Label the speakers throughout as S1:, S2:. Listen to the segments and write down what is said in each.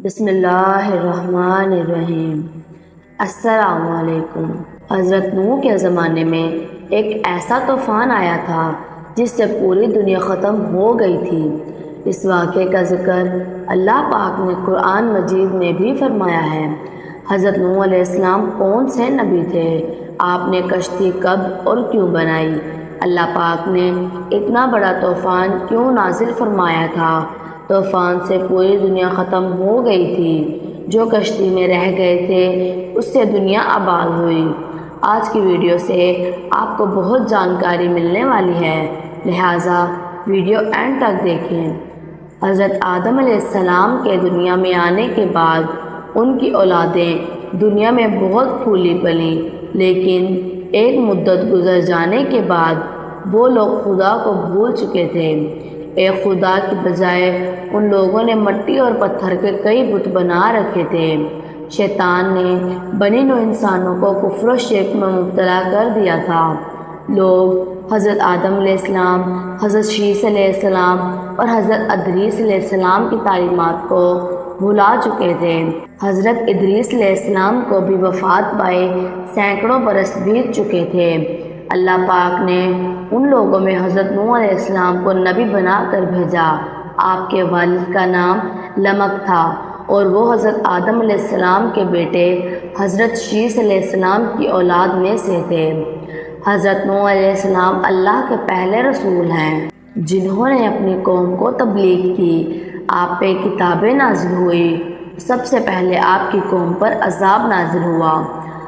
S1: بسم اللہ الرحمن الرحیم۔ السلام علیکم۔ حضرت نوح کے زمانے میں ایک ایسا طوفان آیا تھا جس سے پوری دنیا ختم ہو گئی تھی۔ اس واقعے کا ذکر اللہ پاک نے قرآن مجید میں بھی فرمایا ہے۔ حضرت نوح علیہ السلام کون سے نبی تھے؟ آپ نے کشتی کب اور کیوں بنائی؟ اللہ پاک نے اتنا بڑا طوفان کیوں نازل فرمایا تھا؟ طوفان سے پوری دنیا ختم ہو گئی تھی۔ جو کشتی میں رہ گئے تھے اس سے دنیا آباد ہوئی۔ آج کی ویڈیو سے آپ کو بہت جانکاری ملنے والی ہے، لہٰذا ویڈیو اینڈ تک دیکھیں۔ حضرت آدم علیہ السلام کے دنیا میں آنے کے بعد ان کی اولادیں دنیا میں بہت پھولی پلی، لیکن ایک مدت گزر جانے کے بعد وہ لوگ خدا کو بھول چکے تھے۔ ایک خدا کی بجائے ان لوگوں نے مٹی اور پتھر کے کئی بت بنا رکھے تھے۔ شیطان نے بنی نوع انسانوں کو کفر و شرک میں مبتلا کر دیا تھا۔ لوگ حضرت آدم علیہ السلام، حضرت شیس علیہ السلام اور حضرت ادریس علیہ السلام کی تعلیمات کو بھلا چکے تھے۔ حضرت ادریس علیہ السلام کو بھی وفات پائے سینکڑوں برس بیت چکے تھے۔ اللہ پاک نے ان لوگوں میں حضرت نوح علیہ السلام کو نبی بنا کر بھیجا۔ آپ کے والد کا نام لمک تھا اور وہ حضرت آدم علیہ السلام کے بیٹے حضرت شیس علیہ السلام کی اولاد میں سے تھے۔ حضرت نوح علیہ السلام اللہ کے پہلے رسول ہیں جنہوں نے اپنی قوم کو تبلیغ کی۔ آپ پہ کتابیں نازل ہوئی۔ سب سے پہلے آپ کی قوم پر عذاب نازل ہوا۔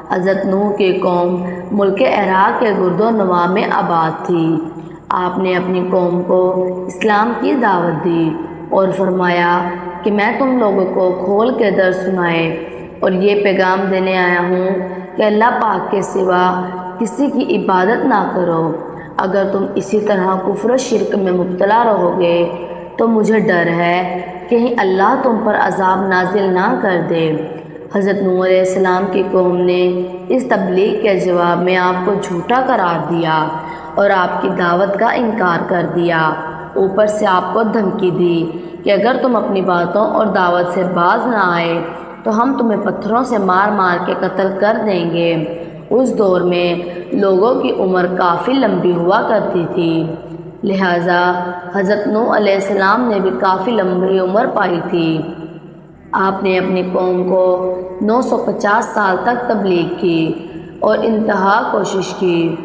S1: حضرت نوح کی قوم ملک عراق کے گرد و نواح میں آباد تھی۔ آپ نے اپنی قوم کو اسلام کی دعوت دی اور فرمایا کہ میں تم لوگوں کو کھول کے درس سنائے اور یہ پیغام دینے آیا ہوں کہ اللہ پاک کے سوا کسی کی عبادت نہ کرو۔ اگر تم اسی طرح کفر و شرک میں مبتلا رہو گے تو مجھے ڈر ہے کہیں اللہ تم پر عذاب نازل نہ کر دے۔ حضرت نوح علیہ السلام کی قوم نے اس تبلیغ کے جواب میں آپ کو جھوٹا قرار دیا اور آپ کی دعوت کا انکار کر دیا۔ اوپر سے آپ کو دھمکی دی کہ اگر تم اپنی باتوں اور دعوت سے باز نہ آئے تو ہم تمہیں پتھروں سے مار مار کے قتل کر دیں گے۔ اس دور میں لوگوں کی عمر کافی لمبی ہوا کرتی تھی، لہٰذا حضرت نوح علیہ السلام نے بھی کافی لمبی عمر پائی تھی۔ آپ نے اپنی قوم کو 950 سال تک تبلیغ کی اور انتہا کوشش کی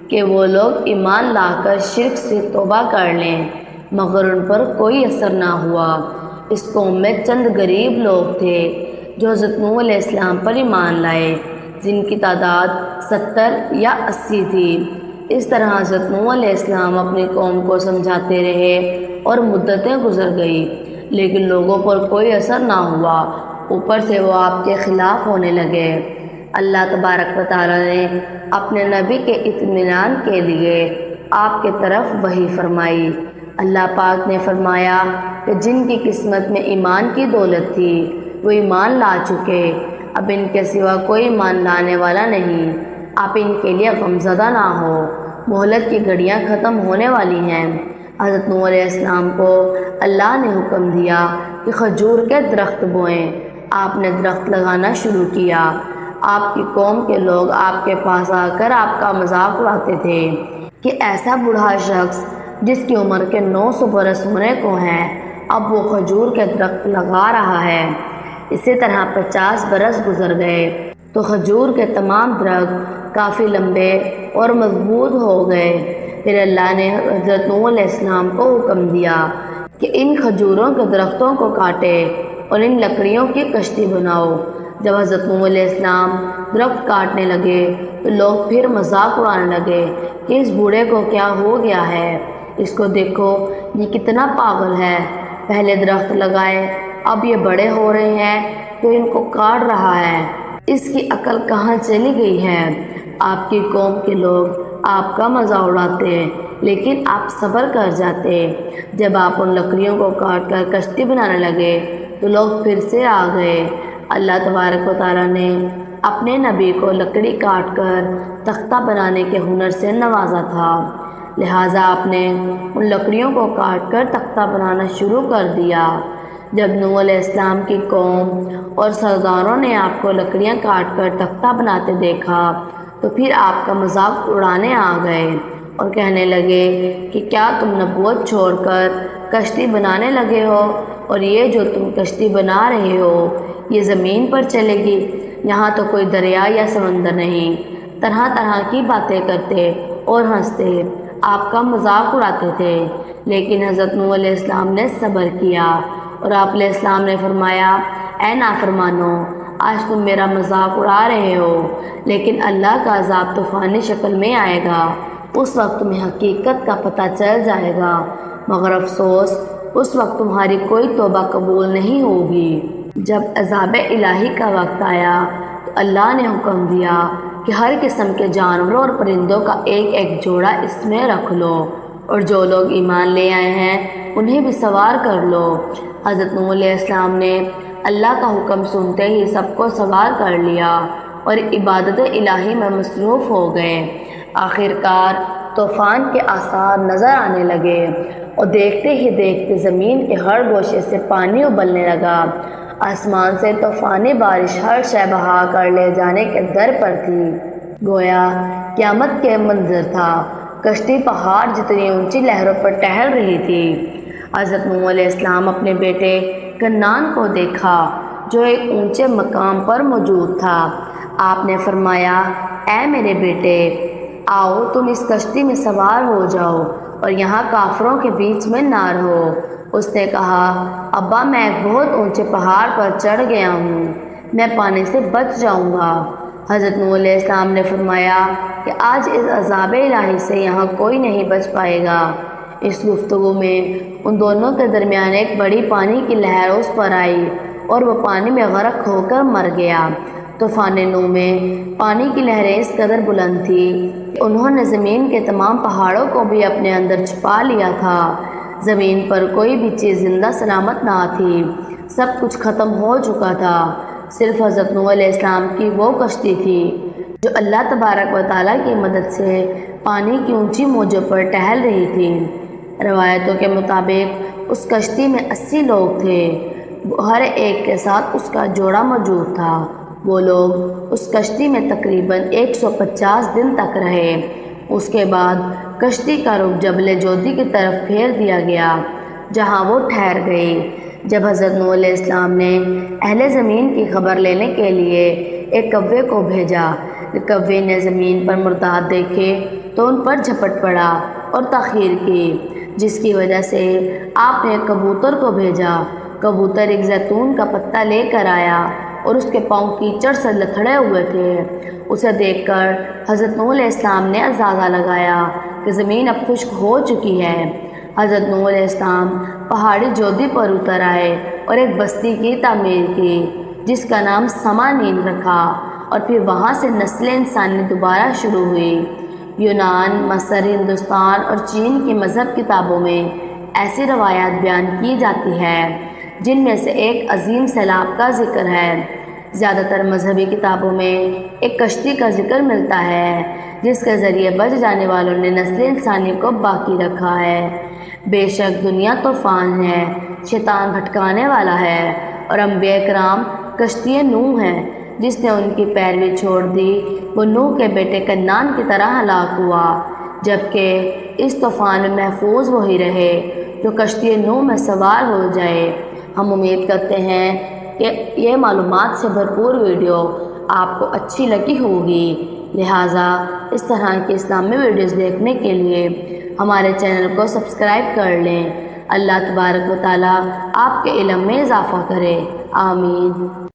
S1: کہ وہ لوگ ایمان لا کر شرک سے توبہ کر لیں، مگر ان پر کوئی اثر نہ ہوا۔ اس قوم میں چند غریب لوگ تھے جو حضرت نوح علیہ السلام پر ایمان لائے، جن کی تعداد 70 یا 80 تھی۔ اس طرح حضرت نوح علیہ السلام اپنی قوم کو سمجھاتے رہے اور مدتیں گزر گئی، لیکن لوگوں پر کوئی اثر نہ ہوا۔ اوپر سے وہ آپ کے خلاف ہونے لگے۔ اللہ تبارک و تعالیٰ نے اپنے نبی کے اطمینان کے لیے آپ کے طرف وحی فرمائی۔ اللہ پاک نے فرمایا کہ جن کی قسمت میں ایمان کی دولت تھی وہ ایمان لا چکے، اب ان کے سوا کوئی ایمان لانے والا نہیں۔ آپ ان کے لیے غمزدہ نہ ہو، مہلت کی گھڑیاں ختم ہونے والی ہیں۔ حضرت نوح علیہ السلام کو اللہ نے حکم دیا کہ کھجور کے درخت بوئیں۔ آپ نے درخت لگانا شروع کیا۔ آپ کی قوم کے لوگ آپ کے پاس آ کر آپ کا مذاق اڑاتے تھے کہ ایسا بوڑھا شخص جس کی عمر کے 900 برس ہونے کو ہیں، اب وہ کھجور کے درخت لگا رہا ہے۔ اسی طرح 50 برس گزر گئے تو کھجور کے تمام درخت کافی لمبے اور مضبوط ہو گئے۔ پھر اللہ نے حضرت نوح علیہ السلام کو حکم دیا کہ ان کھجوروں کے درختوں کو کاٹے اور ان لکڑیوں کی کشتی بناؤ۔ جب حضرت نوح علیہ السلام درخت کاٹنے لگے تو لوگ پھر مذاق اڑانے لگے کہ اس بوڑھے کو کیا ہو گیا ہے، اس کو دیکھو یہ کتنا پاگل ہے، پہلے درخت لگائے اب یہ بڑے ہو رہے ہیں تو ان کو کاٹ رہا ہے، اس کی عقل کہاں چلی گئی ہے۔ آپ کی قوم کے لوگ آپ کا مذاق اڑاتے لیکن آپ صبر کر جاتے۔ جب آپ ان لکڑیوں کو کاٹ کر کشتی بنانے لگے تو لوگ پھر سے آ گئے۔ اللہ تبارک و تعالیٰ نے اپنے نبی کو لکڑی کاٹ کر تختہ بنانے کے ہنر سے نوازا تھا، لہٰذا آپ نے ان لکڑیوں کو کاٹ کر تختہ بنانا شروع کر دیا۔ جب نوح علیہ السلام کی قوم اور سرداروں نے آپ کو لکڑیاں کاٹ کر تختہ بناتے دیکھا تو پھر آپ کا مذاق اڑانے آ گئے اور کہنے لگے کہ کیا تم نبوت چھوڑ کر کشتی بنانے لگے ہو، اور یہ جو تم کشتی بنا رہے ہو یہ زمین پر چلے گی، یہاں تو کوئی دریا یا سمندر نہیں۔ طرح طرح کی باتیں کرتے اور ہنستے آپ کا مذاق اڑاتے تھے، لیکن حضرت نوح علیہ السلام نے صبر کیا اور آپ علیہ السلام نے فرمایا، اے نافرمانو، آج تم میرا مذاق اڑا رہے ہو، لیکن اللہ کا عذاب طوفانی شکل میں آئے گا، اس وقت تمہیں حقیقت کا پتہ چل جائے گا، مگر افسوس اس وقت تمہاری کوئی توبہ قبول نہیں ہوگی۔ جب عذاب الہی کا وقت آیا تو اللہ نے حکم دیا کہ ہر قسم کے جانوروں اور پرندوں کا ایک ایک جوڑا اس میں رکھ لو، اور جو لوگ ایمان لے آئے ہیں انہیں بھی سوار کر لو۔ حضرت نوح علیہ السلام نے اللہ کا حکم سنتے ہی سب کو سوار کر لیا اور عبادت الہی میں مصروف ہو گئے۔ آخر کار طوفان کے آثار نظر آنے لگے اور دیکھتے ہی دیکھتے زمین کے ہر گوشے سے پانی ابلنے لگا، آسمان سے طوفانی بارش ہر شے بہا کر لے جانے کے در پر تھی، گویا قیامت کے منظر تھا۔ کشتی پہاڑ جتنی اونچی لہروں پر ٹہل رہی تھی۔ حضرت نوح علیہ السلام اپنے بیٹے کنعان کو دیکھا جو ایک اونچے مقام پر موجود تھا۔ آپ نے فرمایا، اے میرے بیٹے، آؤ تم اس کشتی میں سوار ہو جاؤ اور یہاں کافروں کے بیچ میں نہ رہو۔ اس نے کہا، ابا میں ایک بہت اونچے پہاڑ پر چڑھ گیا ہوں، میں پانی سے بچ جاؤں گا۔ حضرت نوح علیہ السلام نے فرمایا کہ آج اس عذاب الہی سے یہاں کوئی نہیں بچ پائے گا۔ اس گفتگو میں ان دونوں کے درمیان ایک بڑی پانی کی لہر اس پر آئی اور وہ پانی میں غرق ہو کر مر گیا۔ طوفان نوح میں پانی کی لہریں اس قدر بلند تھی کہ انہوں نے زمین کے تمام پہاڑوں کو بھی اپنے اندر چھپا لیا تھا۔ زمین پر کوئی بھی چیز زندہ سلامت نہ تھی، سب کچھ ختم ہو چکا تھا۔ صرف حضرت نوح علیہ السلام کی وہ کشتی تھی جو اللہ تبارک و تعالیٰ کی مدد سے پانی کی اونچی موجوں پر ٹہل رہی تھی۔ روایتوں کے مطابق اس کشتی میں 80 لوگ تھے، ہر ایک کے ساتھ اس کا جوڑا موجود تھا۔ وہ لوگ اس کشتی میں تقریباً 150 دن تک رہے۔ اس کے بعد کشتی کا رخ جبل جودی کی طرف پھیر دیا گیا، جہاں وہ ٹھہر گئی۔ جب حضرت نوح علیہ السلام نے اہل زمین کی خبر لینے کے لیے ایک کوے کو بھیجا، کوے نے زمین پر مردار دیکھے تو ان پر جھپٹ پڑا اور تاخیر کی، جس کی وجہ سے آپ نے کبوتر کو بھیجا۔ کبوتر ایک زیتون کا پتا لے کر آیا اور اس کے پاؤں کیچڑ سے لتھڑے ہوئے تھے۔ اسے دیکھ کر حضرت نوح علیہ السلام نے اندازہ لگایا کہ زمین اب خشک ہو چکی ہے۔ حضرت نوح علیہ السلام پہاڑی جودی پر اتر آئے اور ایک بستی کی تعمیر کی جس کا نام سمانین رکھا، اور پھر وہاں سے نسل انسانی دوبارہ شروع ہوئی۔ یونان، مصر، ہندوستان اور چین کی مذہب کتابوں میں ایسی روایات بیان کی جاتی ہے جن میں سے ایک عظیم سیلاب کا ذکر ہے۔ زیادہ تر مذہبی کتابوں میں ایک کشتی کا ذکر ملتا ہے جس کے ذریعے بچ جانے والوں نے نسل انسانی کو باقی رکھا ہے۔ بے شک دنیا طوفان ہے، شیطان بھٹکانے والا ہے، اور انبیاء کرام کشتی نوح ہے۔ جس نے ان کی پیروی چھوڑ دی وہ نوح کے بیٹے کنعان کی طرح ہلاک ہوا، جبکہ اس طوفان میں محفوظ وہی رہے جو کشتی نوح میں سوار ہو جائے۔ ہم امید کرتے ہیں کہ یہ معلومات سے بھرپور ویڈیو آپ کو اچھی لگی ہوگی، لہٰذا اس طرح کی اسلامی ویڈیوز دیکھنے کے لیے ہمارے چینل کو سبسکرائب کر لیں۔ اللہ تبارک و تعالیٰ آپ کے علم میں اضافہ کرے، آمین۔